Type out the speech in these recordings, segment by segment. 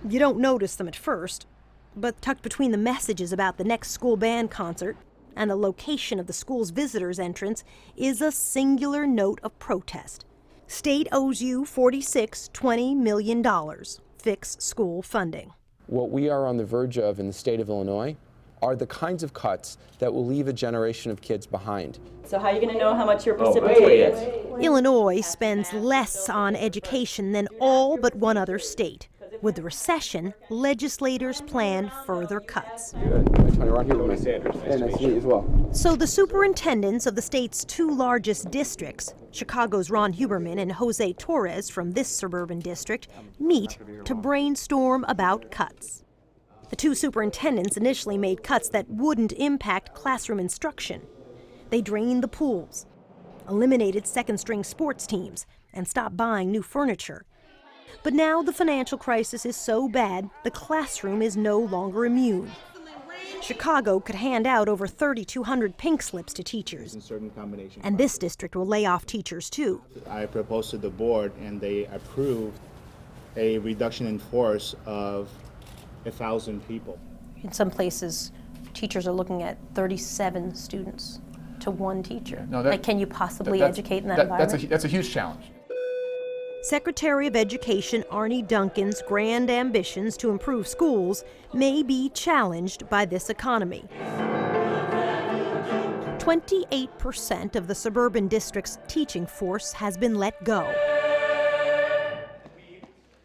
You don't notice them at first, but tucked between the messages about the next school band concert and the location of the school's visitors entrance is a singular note of protest. State owes you $46.20 million. Fix school funding. What we are on the verge of in the state of Illinois are the kinds of cuts that will leave a generation of kids behind. So how are you going to know how much you're precipitated? Illinois spends less on education than all but one other state. With the recession, legislators plan further cuts. So the superintendents of the state's two largest districts, Chicago's Ron Huberman and Jose Torres from this suburban district, meet to brainstorm about cuts. The two superintendents initially made cuts that wouldn't impact classroom instruction. They drained the pools, eliminated second-string sports teams, and stopped buying new furniture. But now the financial crisis is so bad, the classroom is no longer immune. Chicago could hand out over 3,200 pink slips to teachers. And this district will lay off teachers, too. I proposed to the board, and they approved a reduction in force of 1,000 people. In some places, teachers are looking at 37 students to one teacher. No, can you possibly educate in that environment? That's a huge challenge. Secretary of Education Arne Duncan's grand ambitions to improve schools may be challenged by this economy. 28% of the suburban district's teaching force has been let go.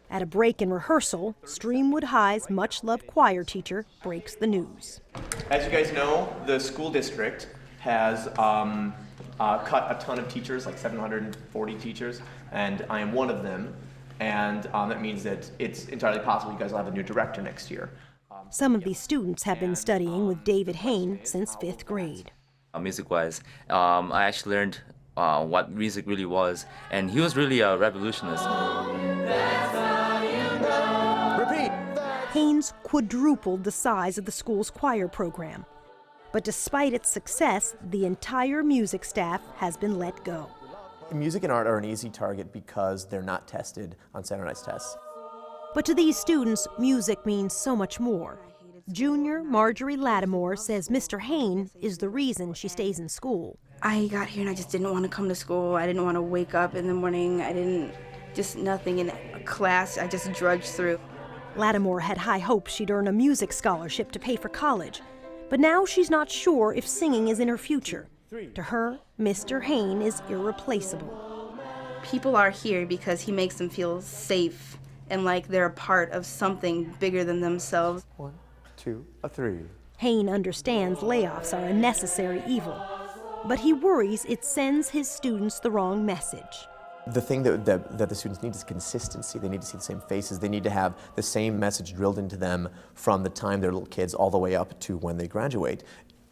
At a break in rehearsal, Streamwood High's much-loved choir teacher breaks the news. As you guys know, the school district has cut a ton of teachers, like 740 teachers, and I am one of them. And that means that it's entirely possible you guys will have a new director next year. Some of these students have been studying with David Hain since 5th grade. Music-wise, I actually learned what music really was, and he was really a revolutionist. Hain's quadrupled the size of the school's choir program. But despite its success, the entire music staff has been let go. Music and art are an easy target because they're not tested on standardized tests. But to these students, music means so much more. Junior Marjorie Lattimore says Mr. Hain is the reason she stays in school. I got here and I just didn't want to come to school. I didn't want to wake up in the morning. Just nothing in class. I just drudged through. Lattimore had high hopes she'd earn a music scholarship to pay for college. But now she's not sure if singing is in her future. To her, Mr. Hain is irreplaceable. People are here because he makes them feel safe and like they're a part of something bigger than themselves. 1, 2, 3. Hain understands layoffs are a necessary evil, but he worries it sends his students the wrong message. The thing that the students need is consistency. They need to see the same faces. They need to have the same message drilled into them from the time they're little kids all the way up to when they graduate.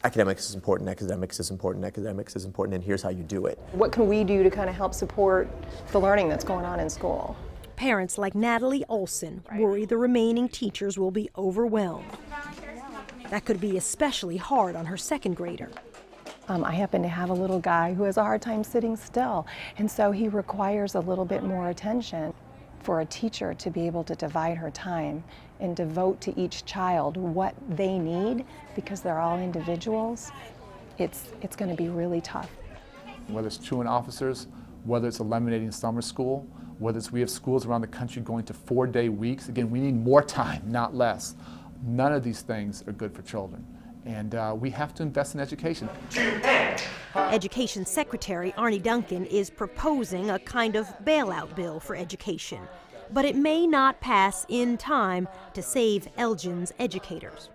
Academics is important, academics is important, academics is important, and here's how you do it. What can we do to kind of help support the learning that's going on in school? Parents like Natalie Olson worry the remaining teachers will be overwhelmed. That could be especially hard on her second grader. I happen to have a little guy who has a hard time sitting still, and so he requires a little bit more attention. For a teacher to be able to divide her time and devote to each child what they need, because they're all individuals, it's going to be really tough. Whether it's truant officers, whether it's eliminating summer school, whether it's we have schools around the country going to 4-day weeks. Again, we need more time, not less. None of these things are good for children. And we have to invest in education. Education Secretary Arne Duncan is proposing a kind of bailout bill for education, but it may not pass in time to save Elgin's educators.